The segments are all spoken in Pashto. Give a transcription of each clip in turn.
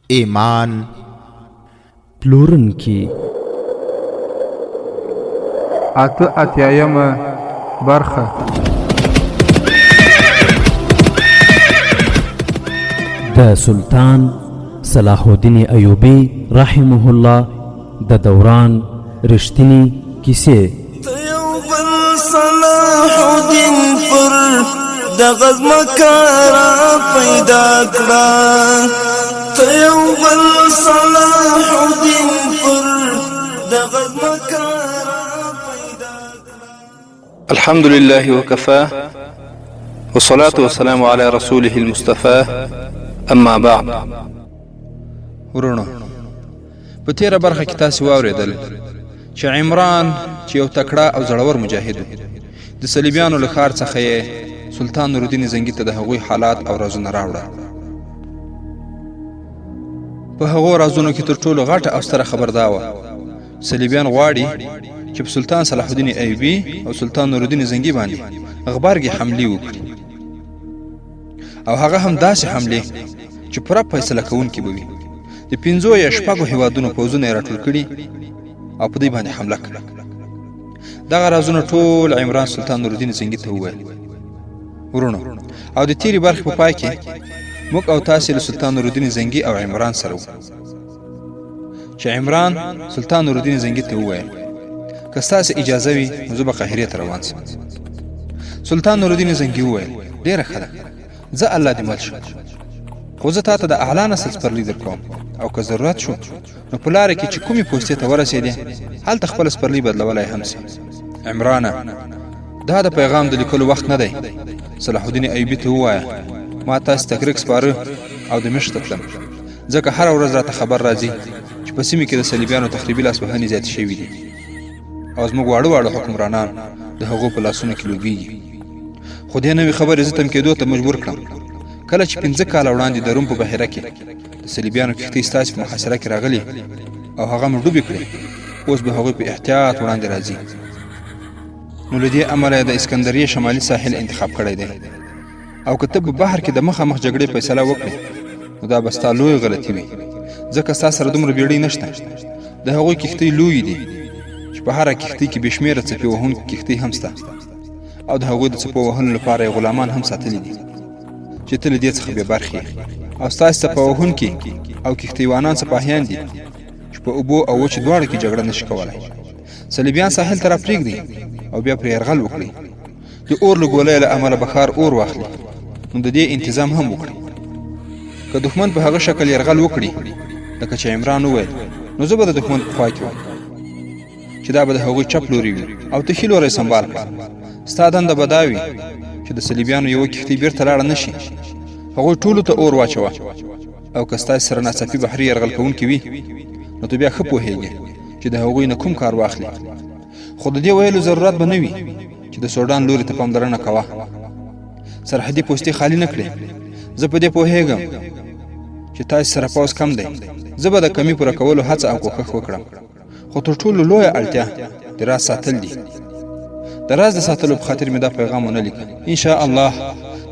ایمان پلورونکي. اتیایمه برخه. د سلطان صلاح الدین ایوبی رحمه الله د دوران رښتینی کیسې. صلاح الدین پر د غزمکارا پیدا کړه، ته یو بل صلاح الدین پر د غزمکارا پیدا کړه. الحمد لله وكفى والصلاة والسلام على رسوله المصطفى اما بعد. ورونو په تیره برخه کې تاسو واوریدل چې عمران چې یو تکړه او زړور مجاهد د صلیبیانو له ښار څخه یې سلطان نورالدین زنګي ته د هغوی حالات او رازونه راوړل. په هغو رازونو کې تر ټولو غټه او ستره خبر دا وه صلیبیان غواړي چې په سلطان صلاح الدین ایوبي او سلطان نورالدین زنګي باندې غبرګې حملې وکړي، او هغه هم داسې حملې چې پوره فیصله کوونکې به وي. د 5 یا 6 هیوادونو پوځونه یې راټول کړي او په دوی باندې حمله کړه. دغه رازونه ټول عمران سلطان نورالدین زنګي ته وویل. ورونو او د تیرې برخې په پای کې موږ او تاسې له سلطان نورالدین زنګي او عمران سره وو چې عمران سلطان نورالدین زنګي ته وویل که ستاسې اجازه وي نو زه به قاهرې ته روان شم. سلطان نورالدین زنګي وویل ډېره ښه ده، زه الله دې مل شم، خو زه تا ته د اعلی نسل سپرلي درکوم، او که ضرورت شو نو په لاره کې چې کومې پوستې ته ورسېدې هلته خپل سپرلي بدلولی هم سي. عمرانه دا د پیغام د لیکلو وخت نه دی. صلاح الدین ایوبي ته ووایه ما تاسې ته کرک سپاره او دمشق ته تلم، ځکه هره ورځ راته خبر راځي چې په سیمې کې د صلیبیانو تخریبي لاسوهنې زیاتې شوي دي او زموږ واړه واړه حکمرانان د هغو په لاسونو کې لوبېږي. خو دې نوې خبرې زه تم کېدو ته مجبور کړم. کله چې 15 کاله وړاندې د روم په بحیره کې د صلیبیانو کښتۍ ستاسې په محاصره کې راغلي او هغه مو ډوبې کړې، اوس به هغوی په احتیاط وړاندې راځي. نو له دې امله د اسکندریې شمالي ساحل انتخاب کړی دی، او که ته په بحر کې د مخامخ جګړې فیصله وکړې نو دا به ستا لویه غلطي وي، ځکه ستا سره دومره بیړۍ نشته. د هغوی کښتۍ لویې دي چې په هره کښتۍ کې بې شمېره څپې وهونکي کښتۍ هم شته، او د هغوی د څپو وهلو لپاره یې غلامان هم ساتلي دي چې ته له دې څخه بې برخې او ستاسې څپه وهونکي او کښتیوانان سپاهیان دي چې په اوبو او وچې دواړو کې جګړه نشي کولی. صلیبیان ساحل ته راپرېږدي او بیا پرې یرغل وکړي. د اور له ګولۍ له امله به ښار اور واخلي، نو د دې انتظام هم وکړي. که دښمن په هغه شکل یرغل وکړي لکه چې عمران وویل نو زه به د دښمن په خوا کې وم چې دا به د هغوی چپ لوري وي او ته ښي لوری سنبال کړه. ستا دنده به دا وي چې د صلیبیانو یوه کښتۍ بیرته لاړه نه شي، هغوی ټولو ته اور واچوه، او که ستاسې سره ناڅاپي بحري یرغل کوونکي وي نو ته بیا ښه پوهېږې چې د هغوی نه کوم کار واخلي. خو د دې ویلو ضرورت به نه وي چې د سوډان لوري ته پاملرنه کوه، سرحدي پوستې خالي نه کړې. زه په دې پوهېږم چې تاسې سره پوځ کم دی، زه به د کمي پوره کولو هڅه او کوښښ وکړم، خو تر ټولو لویه اړتیا د راز ساتل دي. د راز د ساتلو په خاطر مې دا پیغام ونه لیکه. ان شاء الله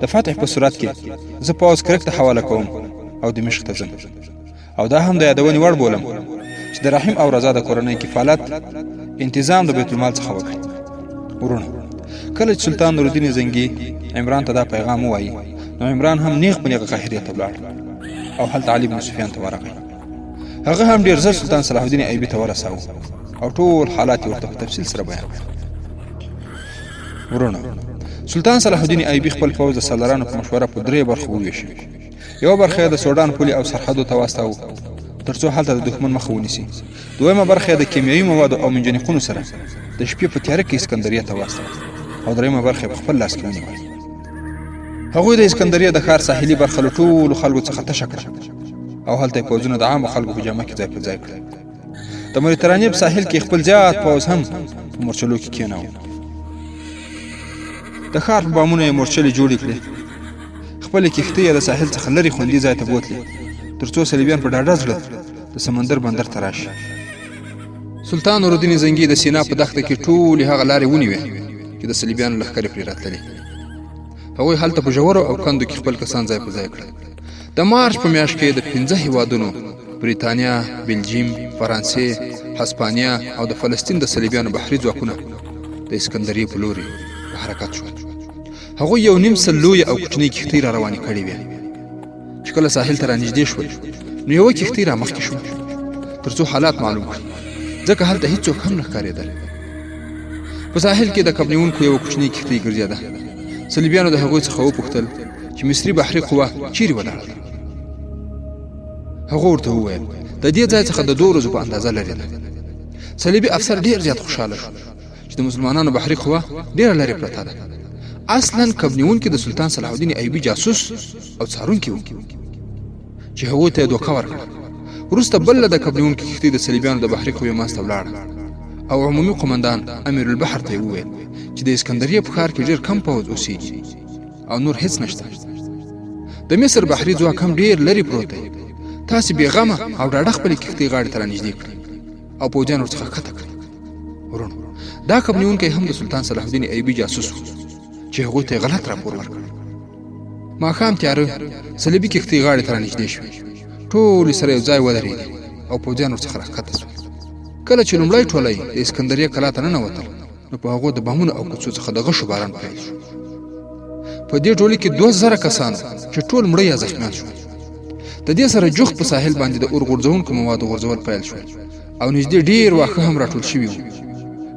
د فتح په صورت کې زه پوځ کرک ته حواله کوم او دمشق ته ځم، او دا هم د یادونې وړ بولم چې د رحیم او رضا د کورنۍ کفالت انتظام د بیت المال څخه وکړي. ورونه کله چې سلطان نورالدین زنګي عمران ته دا پیغام ووایي نو عمران هم نیغ په نیغه قاهرې ته ولاړ او هلته علي بن سفیان ته ورغی. هغه هم ډېر ژر سلطان صلاح الدین ایوبي ته ورساوه او ټول حالات یې ورته په تفصیل سره بیان کړل. ورونه سلطان صلاح الدین ایوبي خپل پوځ د سالارانو په مشوره په 3 برخو وویشل. یوه برخه یې د سوډان پولې او سرحدو ته واستاوه تر څو هلته د دښمن مخه ونیسي. دویمه برخه یې د کیمیاوي موادو او منجنیقونو سره د شپې په تیاره کې اسکندریه ته واستاوه، او دریمه برخه یې په خپل لاس کې ونیوله. هغوی د اسکندریه د ښار ساحلي برخه له ټولو خلکو څخه تشه کړه او هلته یې پوځونه د عامو خلکو په جامه کې ځای پر ځای کړل. د مدیترانې په ساحل کې خپل زیات پوځ هم په مورچلو کې کېناوه. د ښار په بامونو یې مورچلې جوړې کړې، خپلې کښتۍ یې د ساحل څخه لرې خوندي ځای ته بوتلې تر څو صلیبیان په ډاډه زړه د سمندر بندر ته راشي. سلطان نورالدین زنګي د سینا په دښته کې ټولې هغه لارې ونیوې چې د صلیبیانو لښکرې پرې راتللې. هغوی هلته په ژورو او کندو کې خپل کسان ځای په ځای کړل. د مارچ په میاشت کې د 15 هیوادونو بریتانیا، بلجیم، فرانسې، هسپانیا او د فلسطین د صلیبیانو بحري ځواکونه د اسکندریه په لوري په حرکت شول. هغوی یو نیم سل لویې او کوچنۍ کښتۍ را روانې کړې وې. چې کله ساحل ته را نږدې شول نو یوه کښتۍ را مخکې شوه تر څو حالات معلوم کړي، ځکه هلته هیڅوک هم نه ښکارېدل. په ساحل کې د کب نیونکو یوه کوچنۍ کښتۍ ګرځېده. صلیبیانو د هغوی څخه وپوښتل چې مصري بحري قوه چیرې ولاړه ده. هغه ورته وویل د دې ځای څخه د 2 ورځو په اندازه لرې ده. صلیبي افسر ډېر زیات خوشحاله شو چې د مسلمانانو بحري قوه ډېره لرې پرته ده. اصلا کب نیونکي د سلطان صلاح الدین ایوبي جاسوس او څارونکي و چې هغوی ته یې دوکه ورکړه. وروسته بله د کب نیونکي کښتۍ د صلیبیانو د بحري قوې منځ ته ولاړه او عمومي قمندان امیر البحر ته یې وویل چې د اسکندریه په ښار کې ډېر کم پوځ اوسېږي او نور هیڅ نشته. د مصر بحري ځواک هم ډېر لرې پروت دی. تاسې بېغمه او ډاډه خپلې کښتۍ غاړې ته را نږدې کړئ او پوځیان ورڅخه ښکته کړئ. ورونو، دا کب نیونکی هم د سلطان صلاح الدین ایوبي جاسوس و چې هغوی ته یې غلط راپور ورکړ. ماښام تیاره صلیبي کښتۍ غاړې ته را نږدې شوې. ټولې سره یو ځای ودرېدې او پوځیان ورڅخه راښکته شول. کله چې لومړی ټولۍ د اسکندریه کلا ته ننوتل نو په هغو د بمونو او کوڅو څخه د غشو باران پیل شو. په دې ټولۍ کې 2000 کسان چې ټول مړه یا زخمیان شول. د دې سره جوخت په ساحل باندې د اور غورځونکو موادو غورځول پیل شول او نږدې ډېر واښه هم راټول شوي وو.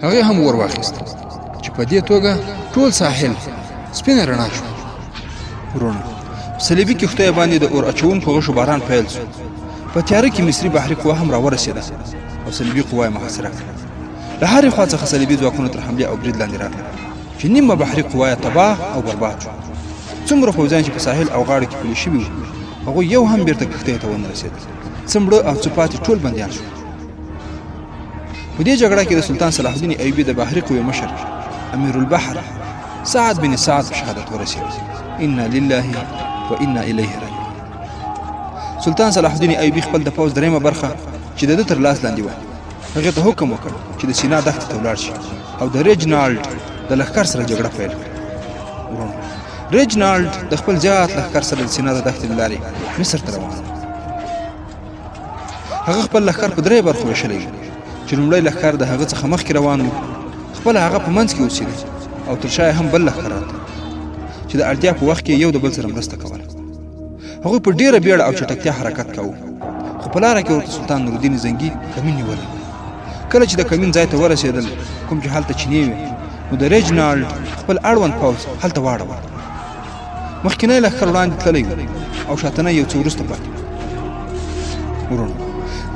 هغې هم ور واخیست چې په دې توګه ټول ساحل سپینه رڼا شو. ورونو، په صلیبي کښتیو باندې د اور اچوونکو غشو باران پیل شو. په تیاره کې مصري بحري قوه هم راورسېده او صلیبي قوه یې محاصره کړه. له هرې خوا څخه صلیبي ځواکونه تر حملې او برید لاندې راغلل چې نیمه بحري قوه یې تباه او برباد شو. څومره پوځیان چې په ساحل او غاړو کې پلي شوي وو هغوی یو هم بیرته کښتیو ته ونه رسېدل. څه مړه او څه پاتې ټول بندیان شول. په دې جګړه کې د سلطان صلاح الدین ایوبي د بحري قوې مشر امیر البحر سعد بن سعد په شهادت ورسېد. انا لله و انا الیه راجعون. سلطان صلاح الدین ایوبي خپل د پوځ دریمه برخه چې د ده تر لاس لاندې وه هغې ته حکم وکړ چې د سینا دښتې ته ولاړ شي او د ریجنالډ د لښکر سره جګړه پیل کړي. ورونو، ریجنالډ د خپل زیات لښکر سره د سینا د دښتې له لارې مصر ته روان و. هغه خپل لښکر په 3 برخو ویشلی و چې لومړی لښکر د هغه څخه مخکې روان و، خپله هغه په منځ کې اوسېده او تر شا هم بل لښکر راته چې د اړتیا په وخت کې یو د بل سره مرسته کوله. هغوی په ډېره بیړه او چټکتیا حرکت کاوه خو په لاره کې ورته سلطان نورالدین زنګي کمین نیولی. کله چې د کمین ځای ته ورسېدل کوم چې هلته چینې وې نو د ریجنالډ خپل اړوند پوځ هلته واړوه. مخکینی لښکر وړاندې تللی و او شاتنی یو څه وروسته پاتې و. ورونو،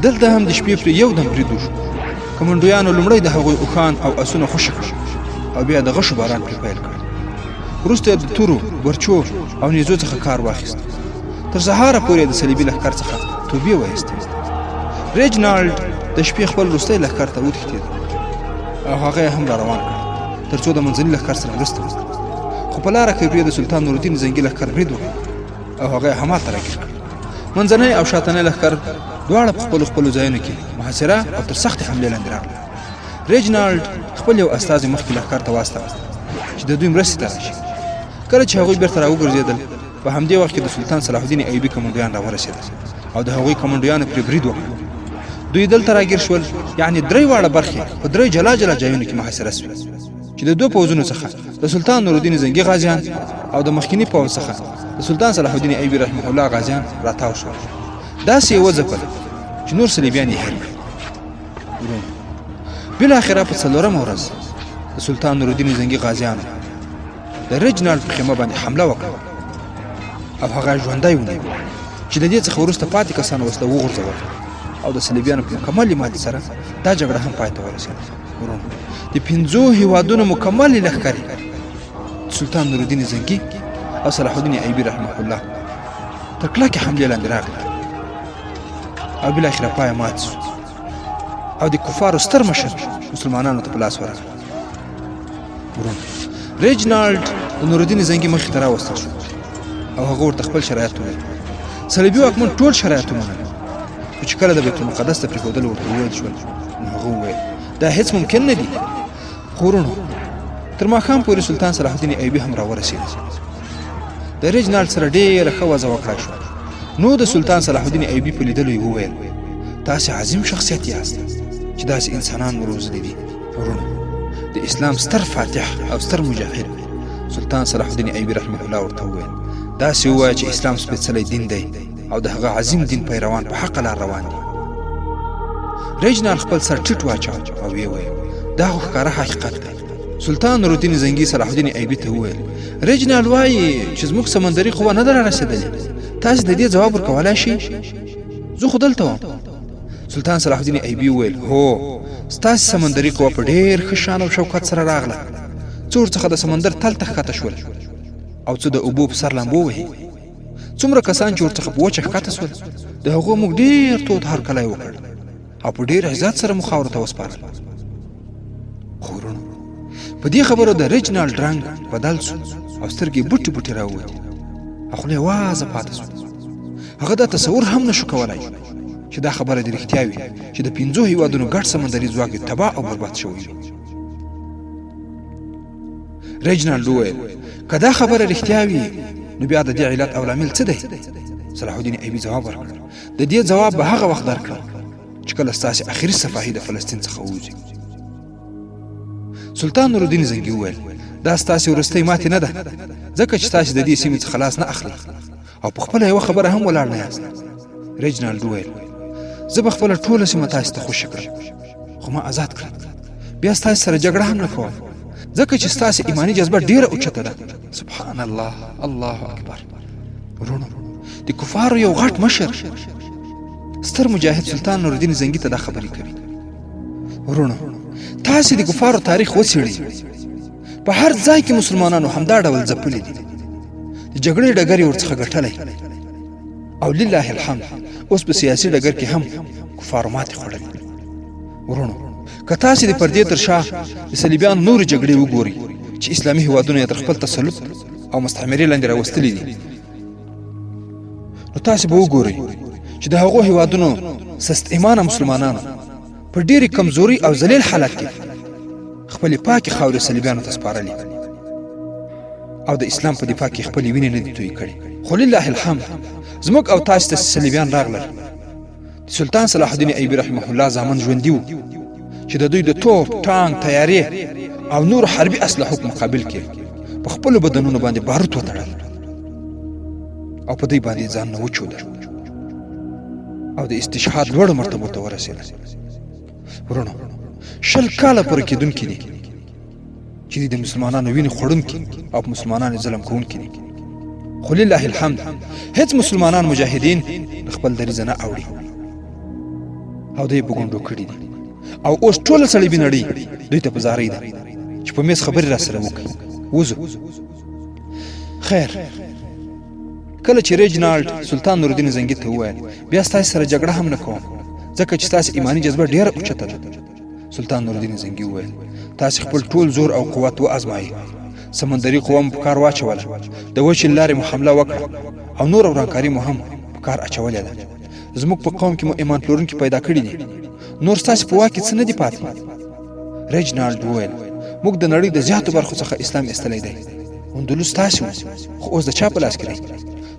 دلته هم د شپې پرې یو دم برید وشو. کمنډویانو لومړی د هغوی اوښان او اسونه خوشي کړل او بیا د غشو باران پرې پیل کړ. وروسته یې د تورو، برچو او نیزو څخه کار واخیست. تر سهاره پورې د صلیبي لښکر څخه توبې وایستې. ریجنالډ د شپې خپل وروستی لښکر ته وتښتېد او هغه یې هم را روان کړ تر څو د منځني لښکر سره مرسته وکړي. خو په لاره کې پرې د سلطان نورالدین زنګي لښکر برید وکړ او هغه یې همالته راګیر کړ. منځنی او شاتنی لښکر دواړه په خپلو ځایونو کې محاصره او تر سختې حملې لاندې راغلل. ریجنالډ خپل یو استازی مخکې لښکر ته واستاوه چې د دوی مرستې ته راشي. کله چې هغوی بیرته راوګرځېدل په همدې وخت کې د سلطان صلاح الدین ایوبي کمنډویان راورسېدل او د هغوی کمنډویانو پرې برید وکړ. دوی دلته راګیر شول، یعنې 3 واړه برخې په 3 جلا جلا ځایونو کې محاصره شوې چې د 2 پوځونو څخه د سلطان نورالدین زنګي غازیان او د مخکیني پوځ څخه د سلطان صلاح الدین ایوبي رحمه الله غازیان راتاو شول. داسې یې وځپل چې نور صلیبیان یې هېر کړل. بالاخره په 4مه ورځ د سلطان نورالدین زنګي غازیانو د ریجنالډ په خیمه باندې حمله وکړه او هغه ژوندی ونیو چې د دې څخه وروسته پاتې کسانو وسله وغورځول او د صلیبیانو په مکملې ماتې سره دا جګړه هم پای ته ورسېده. ورونو، د 5 هیوادونو مکملې لښکرې سلطان نورالدین زنګي او صلاح الدین ایوبي رحمه الله تر کلکې حملې لاندې راغله او بالاخره پای مات شو او د کفارو ستر مشر مسلمانانو ته په لاس ورغی. ورونو، ریجنالډ د نورالدین زنګي مخې ته راوستل شو او هغه ورته خپل شرایط وویل. صلیبي واکمن ټول شرایط ومنل خو چې کله د بیت المقدس ته پرېښودل ورته وویل شول نو هغه وویل دا هیڅ ممکن نه دي. خو ورونو، تر ماښام پورې سلطان صلاح الدین ایوبي هم راورسېد. د ریجنالډ سره ډېره ښه وضع وکړای شوه. نو د سلطان صلاح الدین ایوبي په لیدلو یې وویل تاسې عظیم شخصیت یاست چې داسې انسانان مو روزلي دي. ورونو، د اسلام ستر فاتح او ستر مجاهد سلطان صلاح الدین ایوبي رحمه الله ورته وویل داسې ووایه چې اسلام سپېڅلی دین دی او د هغه عظیم دین پیروان په حقه لار روان دي. ریجنال خپل سر ټیټ واچاو او ویې ویل دا خو ښکاره حقیقت دی. سلطان نورالدین زنګي صلاح الدین ایوبي ته وویل ریجنال وایي چې زموږ سمندري قوه نه ده رارسېدلې، تاسې د دې ځواب ورکولی شئ؟ زه خو دلته وم. سلطان صلاح الدین ایوبي وویل هو، ستاسې سمندري قوه په ډېر ښه شان او شوکت سره راغله. څه ورڅخه د سمندر تل ته ښکته شول او څه د اوبو په سر لامبو وهي. څومره کسان چې ورڅخه په وچه ښکته شول د هغو موږ ډېر تود هرکلی وکړ او په ډېر عزت سره مو خاورو ته وسپارل. خو ورونو، په دې خبرو د ریجنالډ رنګ بدل شو او سترګې بوټې بوټې راووتې او خوله یې وازه پاتې شوه. هغه دا تصور هم نشو کولی چې دا خبره دې رښتیا وي چې د 5 هېوادونو ګډ سمندري ځواک یې تباه او برباد شوی وي. ریجنالډ وویل که دا خبره رښتیا وي نو بیا د دې علت او لامل څه دی؟ صلاح الدین ایوبي ځواب ورکړ د دې ځواب به هغه وخت درکړم چې کله ستاسې اخري صفاحي د فلسطین څخه ووځي. سلطان نورالدین زنګي وویل دا ستاسې وروستۍ ماتې نه ده، ځکه چې تاسې د دې سیمې څخه لاس نه اخلئ او په خپله یوه خبره هم ولاړ نه یاست. ریجنالډ وویل زه به خپله ټوله سیمه تاسې ته خوشي کړم، خو ما آزاد کړم. بیا ستاسې سره جګړه هم نه کوم، ځکه چې ستاسې ایماني جذبه ډېره اوچته ده. سبحان الله، الله اکبر. ورونو، د کفارو یو غټ مشر ستر مجاهد سلطان نورالدین زنګي ته دا خبرې کوي. ورونو، تاسې د کفارو تاریخ وڅېړئ. په هر ځای کې مسلمانانو همدا ډول ځپلي دي، د جګړې ډګر یې ورڅخه ګټلی او لله الحمد اوس په سیاسي ډګر کې هم کفارو ماتې خوړلې. ورونو، که تاسې د پردې تر شا د صلیبیانو نورې جګړې وګورئ چې اسلامي هېوادونه یې تر خپل تسلط او مستعمرې لاندې راوستلي دي، نو تاسې به وګورئ چې د هغو هېوادونو سست ایمانه مسلمانانو په ډېرې کمزوري او ذلیل حالت کې خپلې پاکې خاورې صلیبیانو ته سپارلې او د اسلام په دفاع کې خپلې وینې نه دي تویې کړې. خو لله الحمد زموږ او تاسې ته صلیبیان راغلل. د سلطان صلاح الدین ایوبي رحمه الله زامن ژوندي وو چې د دوی د توپ، ټانک، تیارې او نور حربي اسلحو په مقابل کې په خپلو بدنونو باندې باروت وتړل او په دوی باندې ځان نه وچودل او د استشهاد لوړو مرتبو ته ورسېدل. ورونو، 20 کاله پورې کېدونکي دي چې د مسلمانانو وینې خوړونکي او په مسلمانانو ظلم کوونکي دي. خو لله الحمد هیڅ مسلمانان مجاهدین د خپل دریځه نه اوړي او دوی په ګونډو کړي دي او اوس ټوله صلیبي نړۍ دوی ته په زارۍ ده چې په میز خبرې را سره وکړي. وځو. خیر، کله چې ریجنالډ سلطان نورالدین زنګي ته وویل بیا ستاسې سره جګړه هم نه کوم، ځکه چې ستاسې ایماني جذبه ډېره اوچته ده. سلطان نورالدین زنګي وویل تاسې خپل ټول زور او قوت وازمایئ. سمندري قوه مو په کار واچوله، د وچې لارې مو حمله وکړه او نور ورانکاري مو هم په کار اچولې ده. زموږ په قوم کې مو ایمان پلورونکي پیدا کړي دي، نور ستاسې په واک کې څه نه دي پاتې. ریجنالډ وویل موږ د نړۍ د زیاتو برخو څخه اسلام ایستلی دی. اندلس ستاسې و، خو اوس د چا په لاس کې دی؟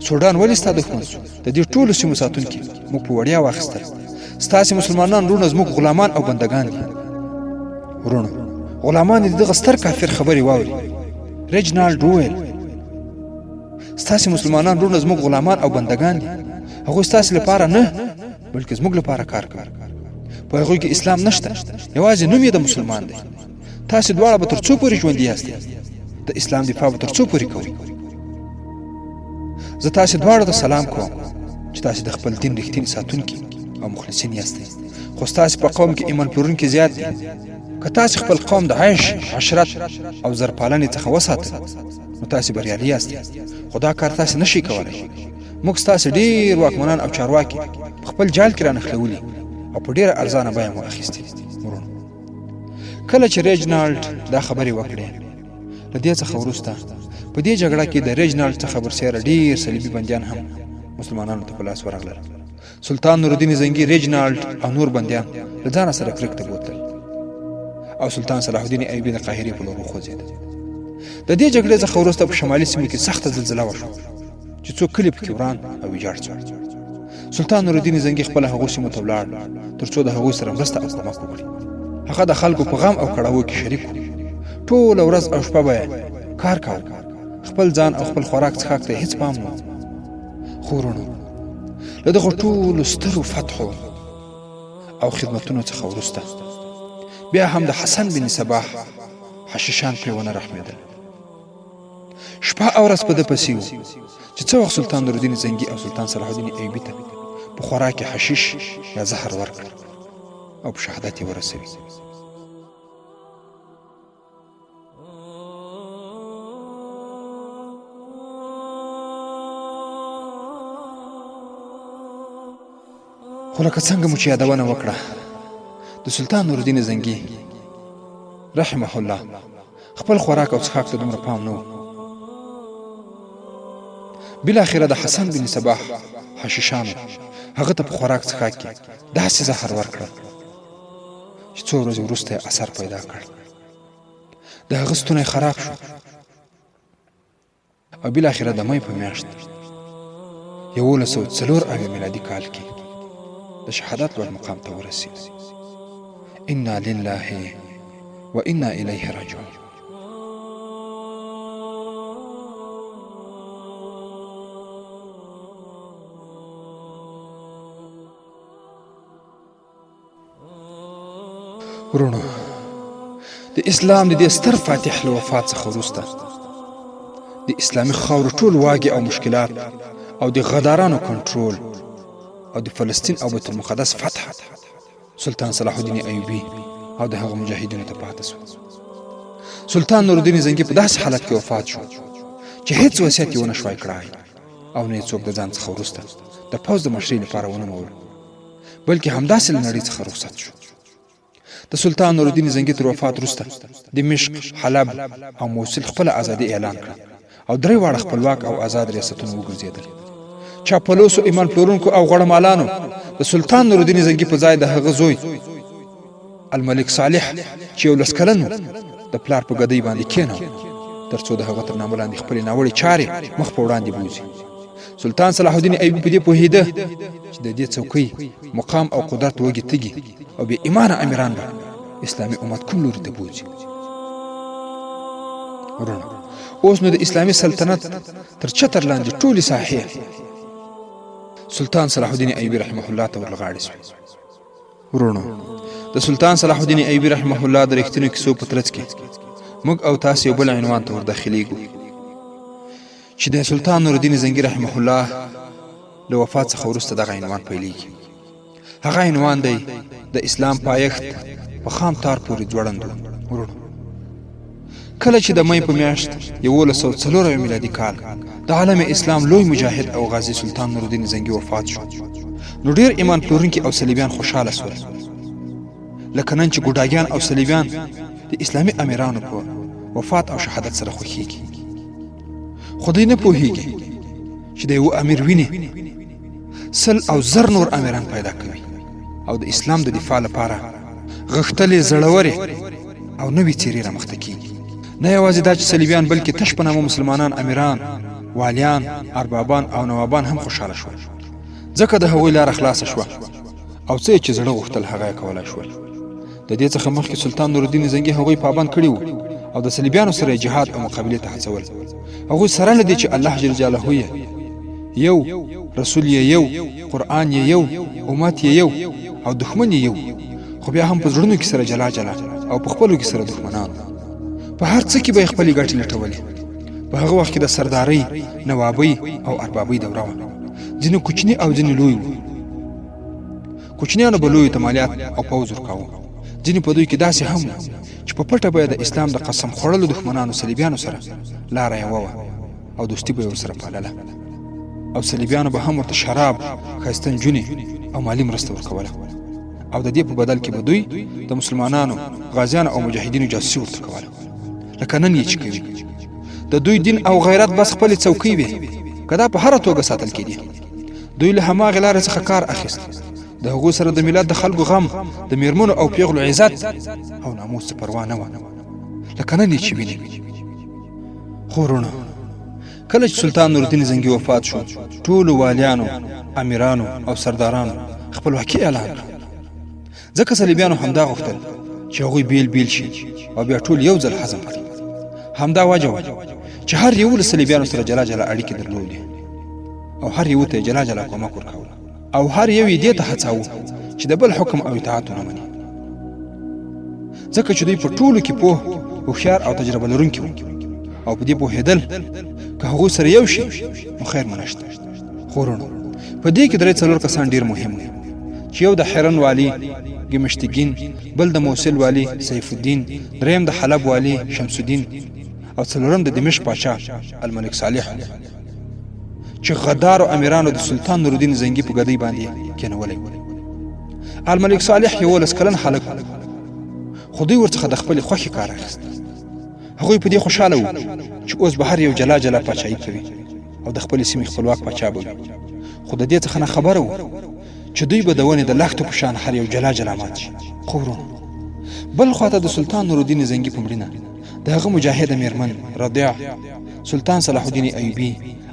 سوډان ولې ستا دښمن سو؟ د دې ټولو سیمو ساتونکي موږ په وړیا واخیستل. ستاسې مسلمانان وروڼه زموږ غلامان او بندګان دي. ورونو، غلامان دې دغه ستر کافر خبرې واوري. ریجنالډ وویل ستاسې مسلمانان وروڼه زموږ غلامان او بندګان دي، هغوی ستاسې لپاره نه بلکې زموږ لپاره کار کوي. په هغوی کې اسلام نشته، یوازې نوم یې د مسلمان دی. تاسې دواړه به تر څو پورې ژوندي یاستئ؟ د اسلام دفاع به تر څو پورې کوئ؟ زه تاسې دواړو ته سلام کوم چې تاسې د خپل دین رښتیني ساتونکي او مخلصین یاستئ، خو ستاسې په قوم کې ایمان پلورونکي زیات دي. که تاسې خپل قوم د عیش، عشرت او زرپالنې څخه وساتئ نو تاسې بریالي یاستئ، خو دا کار تاسې نشئ کولی. موږ ستاسې ډېر واکمنان او چارواکي په خپل جال کې رانښلولي او په ډېره ارزانه بیه مو اخیستي. ورونو، کله چې ریجنالډ دا خبرې وکړې له دې څخه وروسته په دې جګړه کې د ریجنالډ څخه برسېره ډېر صلیبي بندیان هم مسلمانانو ته په لاس ورغلل. سلطان نورالدین زنګي ریجنالډ او نور بندیان له ځانه سره کرک ته بوتل او سلطان صلاح الدین ایوبي د قاهرې په لور وخوځېد. د دې جګړې څخه وروسته په شمالي سیمو کې سخته زلزله وشوه چې څو کلي پکې وران او ویجاړ شول. سلطان نور الدین زنګي خپل هغو سیمو ته ولاړ ترڅو د هغوی سره مرسته او کومک وکړي. هغه د خلکو په غم او کړاوو کې شریک و. ټوله ورځ او شپه به کار کاوه. خپل ځان او خپل خوراک څښاک ته هیڅ پام نه و. خو وروڼو، له دغو ټولو سترو فتحو او خدمتونو څخه وروسته بیا هم د حسن بن صباح حشیشان پرې ونه رحمېدل. شپه او ورځ په ده پسې و چې څه وخت سلطان نور الدین زنګي او سلطان صلاح الدین ایوبي ته په خوراک کې حشیش یا زهر ورکړ او په شهادت یې ورسوي. خو لکه څنګه مو چې یادونه وکړه، د سلطان نور الدین زنګي رحمه الله خپل خوراک او څښاک ته دومره پام نه و. بالاخره د حسن بن صباح حشیشانو هغه ته په خوراک څښاک کې داسې زهر ورکړل چې څو ورځې وروسته یې اثر پیدا کړ. د هغه ستونی خراب شو او بالاخره د می په میاشت 1104 میلادي کال کې د شهادت لوړ مقام ته ورسېد. انا لله و انا الیه راجعون. ورونو، د اسلام د دې ستر فاتح له وفات څخه وروسته د اسلامي خاورو ټول واګې او مشکلات او د غدارانو کنټرول او د فلسطین او بیت المقدس فتح سلطان صلاح الدین ایوبي او د هغه مجاهدینو ته پاتې شو. سلطان نور الدین زنګي په داسې حالت کې وفات شو چې هیڅ وصیت یې ونه شوای کړای او نه یې څوک د ځان څخه وروسته د پوځ د مشرۍ لپاره ونه موړ، بلکې همداسې له نړۍ څخه رخصت شو. د سلطان نور الدین زنګي تر وفات وروسته دمشق، حلب او موصل خپل ازادي اعلان کړه او درې واړه خپلواک او آزاد ریاستونه وګرځېدل. چاپلوسو، ایمان پلورونکو او غړمالانو د سلطان نور الدین زنګي په ځای د هغه زوی الملک صالح چې 11 کلن د پلار په ګدۍ باندې کېناو ترڅو د هغه تر نامه لاندې خپلې ناوړې چارې مخ په وړاندې بوځي. سلطان صلاح الدین ایوبي په دې پوهېده چې د دې څوکۍ مقام او قدرت وږي تږي او بې ایمانه امیران به اسلامي امت کوم لوري ته بوځي. ورونو، اوس نو د اسلامي سلطنت تر چتر لاندې ټولې ساحې سلطان صلاح الدین ایوبي رحمه الله ته ورغاړې شوې. ورونو، د سلطان صلاح الدین ایوبي رحمه الله د رښتینو کیسو په ترڅ کې موږ او تاسو یو بل عنوان ته ورداخلیږو چې د سلطان نور الدین زنګي رحمه الله له وفات څخه وروسته دغه عنوان پیلېږي. هغه عنوان دی د اسلام پایښت په خام تار پورې ځوړند. ورونو، کله چې د می په میاشت 1104 میلادي کال د عالم اسلام لوی مجاهد او غازی سلطان نور الدین زنګي وفات شو، نو ډېر ایمان پلورونکي او صلیبیان خوشحاله شول، لکه نن چې ګوډاګیان او صلیبیان د اسلامي امیرانو په وفات او شهادت سره خوښیږي. خو دوی نه پوهیږي چې د یو امیر وینې 100 او 1000 نور امیران پیدا کوي او د اسلام د دفاع لپاره غښتلې، زړورې او نوې څېرې رامخته کیږي. نه یوازې دا چې صلیبیان، بلکې تش په نامه مسلمانان امیران، والیان، اربابان او نوابان هم خوشحاله شول، ځکه د هغوی لاره خلاصه شوه او څه چې زړه غوښتل هغه یې کولی شول. د دې څخه مخکې سلطان نور الدین زنګي هغوی پابند کړي وو او د صلیبیانو سره جهاد او مقابلې ته هڅول. هغوی سره له دې چې الله جل جلاله یې یو، رسول یې یو، قرآن یې یو، امت یې یو او دښمن یې یو، خو بیا هم په زړونو کې سره جلا جلا او په خپلو کې سره دښمنان. په هر څه کې به یې خپلې ګټې لټولې. په هغه وخت کې د سردارۍ، نوابۍ او اربابۍ دوره وه. ځینې کوچني او ځینې لوی وو. کوچنیانو به لویو ته مالیات او پوځ ورکاوه. ځینې په دوی کې داسې هم وو چې په پټه به د اسلام د قسم خوړلو دښمنانو صلیبیانو سره لاره یوه وه او دوستي به یې ورسره پالله، او صلیبیانو به هم ورته شراب، ښایسته نجونې او مالي مرسته ورکوله، او د دې په بدل کې به دوی د مسلمانانو، غازیانو او مجاهدینو جاسوسي ورته کوله، لکه نن یې چې کوي. د دوی دین او غیرت بس خپلې څوکۍ وې، که دا په هره توګه ساتل کېدې. دوی له هماغې لارې څخه کار اخیست. د هغو سره د ملت د خلکو غم، د میرمنو او پیغلو عزت او ناموس څه پروا نه وه، لکه نن یې چې ویني. خو ورونو، کله چې سلطان نورالدین زنګي وفات شو ټولو والیانو امیرانو او سردارانو خپلواکي اعلان کړه ځکه صلیبیانو همدا غوښتل چې هغوی بیل بیل شي او بیا ټول یو ځل هضم کړي همدا وجه وه چې هر یو له صلیبیانو سره جلا جلا اړیکې درلودې او هر یو ته جلا جلا کومک ورکاوه او هر یو یې دې ته هڅاوه چې د بل حکم او اطاعت ونه مني ځکه چې دوی په ټولو کې پوه هوښیار او تجربه لرونکي وو او په دې پوهېدل که هغوی سره یو شي نو خیر مو نشته خو وروڼو په دې کې درې څلور کسان ډېر مهم دي چې یو د حرن والي ګمشتګین بل د موصل والي سیف الدین دریم د حلب والي شمس الدین او څلورم د دمشق پاچا الملک صالح چې غدار او امیرانو د سلطان نورالدین زنګي په ګدۍ باندې کېنولی الملک صالح 11 کلن هلک خو دوی ورڅخه د خپلې خوښې کار اخیست هغوی په دې خوشحاله وو چې اوس به هر یو جلا جلا پاچاهي کوي او د خپلې سیمې خپلواک پاچا به وي خو د دې څخه نه خبره وو چې دوی به د ونې د لښتو په شان هر یو جلا جلا مات شي خو ورونو بل خواته د سلطان نورالدین زنګي په مړینه د هغه مجاهده میرمن رضیع سلطان صلاح الدین ایوبي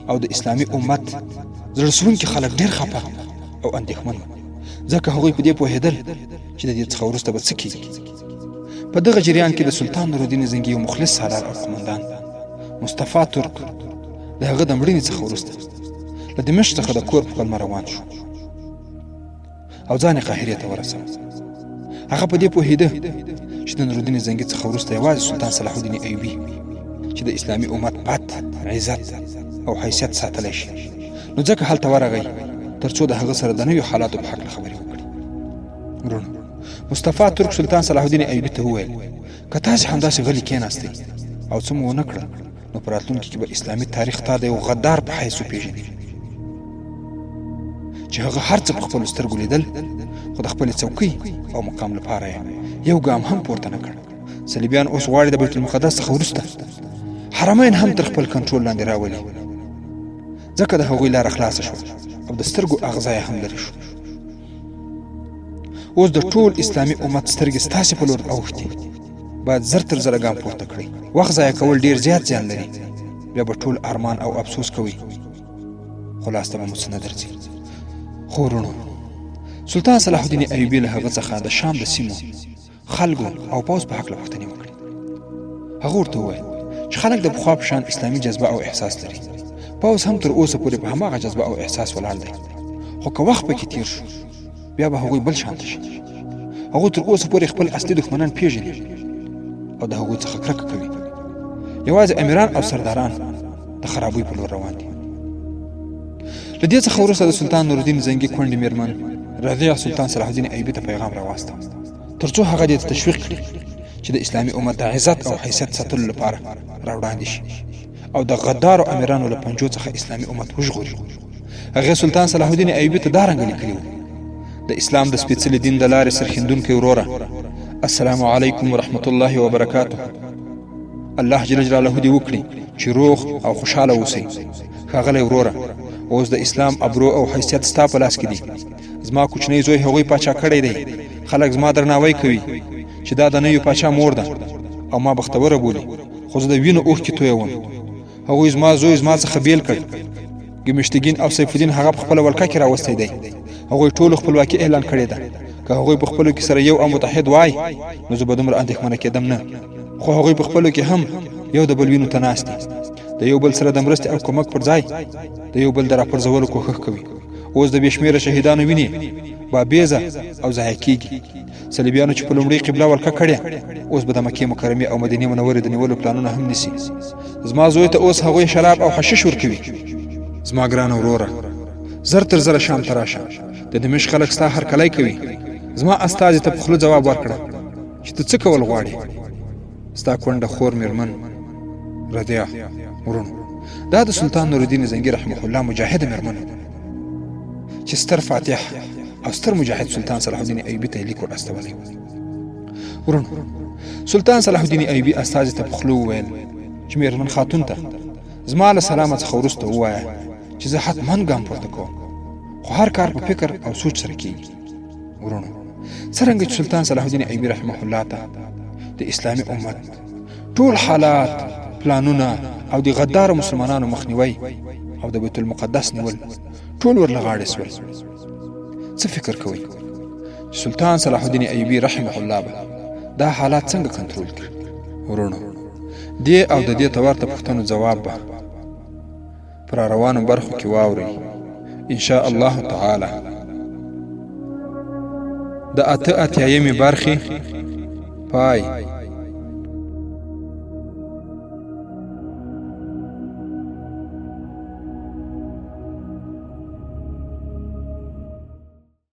او د اسلامي امت زړه سوونکي خلک ډېر خفه او اندېښمن ځکه هغوی په دې پوهېدل چې د دې څخه وروسته به څه کېږي په دغه جریان کې د سلطان نورالدین زنګي یو مخلص سالار او قمندان مصطفی ترک د هغه د مړینې څخه وروسته له دمشق څخه د کور په پلمه روان شو او ځان یې قاهرې ته ورساوه هغه په دې پوهېده چې د نورالدین زنګي څخه وروسته یوازې سلطان صلاح الدین ایوبي چې د اسلامي امت پت عزت او حیثیت ساتلی شي نو ځکه هلته ورغی تر څو د هغه سره د نویو حالاتو په هکله خبرې وکړي وروڼو مصطفی ترک سلطان صلاح الدین ایوبي ته وویل که تاسې همداسې غلي کېناستئ او څه مو ونه کړل نو په راتلونکي کې به اسلامي تاریخ تا د یو غدار په حیث وپېژني چې هغه هر څه په خپلو سترګو لیدل خو د خپلې څوکۍ او مقام لپاره یې یو ګام هم پورته نه کړ صلیبیان اوس غواړي د بیت المقدس څخه وروسته حرمین هم تر خپل کنټرول لاندې راولي ځکه د هغوی لاره خلاصه شوه او د سترګو اغزا یې هم لرې شو اوس د ټول اسلامي امت سترګې ستاسې په لور اوښتې باید زر تر زره ګام پورته کړئ وخت ضایع کول ډېر زیات زیان لري بیا به ټول ارمان او افسوس کوئ خو لاسته به مو څه نه درځي خو وروڼو سلطان صلاح الدین ایوبي له هغه څخه د شام د سیمو خلکو او پوځ په هکله پوښتنې وکړې هغه ورته وویل چې خلک د پخوا په شان اسلامي جذبه او احساس لري پوځ هم تر اوسه پورې په هماغه جذبه او احساس ولاړ دی خو که وخت پکې تیر شو بیا به هغوی بل شانته شي هغوی تر اوسه پورې خپل اصلي دښمنان پیژني او د هغوی څخه کرکه کوي یوازې امیران او سرداران د خرابۍ په لور روان دي له دې څخه وروسته د سلطان نورالدین زنګي کونډې میرمن رضیع سلطان صلاح الدین ایوبي ته پیغام راواستاوه تر څو هغه دې ته تشویق کړي چې د اسلامي امت د عزت او حیثیت ساتلو لپاره راوړاندې شي او د غدارو امیرانو له پنجو څخه اسلامي امت وژغوري هغې سلطان صلاح الدین ایوبي ته دا رنګه لیکلي وو د اسلام د سپېڅلي دین د لارې سرښندونکی وروره السلام علیکم ورحمت الله وبرکاته الله جل جلاله دې وکړي چې روغ او خوشحاله اوسئ ښاغلی وروره اوس د اسلام ابرو او حیثیت ستا په لاس کې دي زما کوچنی زوی هغوی پاچا کړی دی خلک زما درناوی کوي چې دا د نوي پاچا مور ده او ما بختوره بولي خو زه د وینو اوښکې تویوم هغوی زما زوی زما څخه بیل کړ ګمشتګین او سیف الدین هغه په خپله ولکه کې راوستی دی هغوی ټولو خپلواکي اعلان کړې ده که هغوی په خپلو کې سره یو او متحد وای نو زه به دومره اندېښمنه کېدم نه خو هغوی په خپلو کې هم یو د بل وینو ته ناست دي د یو بل سره د مرستې او کومک پر ځای د یو بل د راپرځولو کوښښ کوي اوس د بې شمېره شهیدانو وینې بابیزه او ضایع کېږي صلیبیانو چې په لومړۍ قبله ولکه کړې اوس به د مکې مکرمې او مدینې منورې د نیولو پلانونه هم نیسي زما زوی ته اوس هغوی شراب او حشیش ورکوي زما ګرانه وروره زر تر زره شام ته راشه د دمشق خلک ستا هرکلی کوي زما استازي ته په خوله ځواب ورکړه چې ته څه کول غواړې ستا کونډه خور میرمن رضیع ورونو دا د سلطان نورالدین زنګي رحمه الله مجاهده میرمن چې ستر فاتح او ستر مجاهد سلطان صلاح الدین ایوبي ته لیک ور استولی ورونو سلطان صلاح الدین ایوبي استازي ته په خوله وویل چې میرمن خاتون ته زما له سلامه څخه وروسته ووایه چې زه حتما ګام پورته کوم خو هر کار په فکر او سوچ سره کېږي ورونو څرنګه چې سلطان صلاح الدین ایوبي رحمه الله ته د اسلامي امت ټول حالات پلانونه او د غدار مسلمانانو مخنیوي او د بیت المقدس نیول ټول ورله غاړې سول. څه فکر کوئ چې سلطان صلاح الدین ایوبي رحمه الله به دا حالات څنګه کنټرول کړي؟ ورونو دې او د دې ته ورته پوښتنو ځواب به پر روانو برخو کې واورئ ان شاء الله تعالی. د اته اتیایمې برخې پای.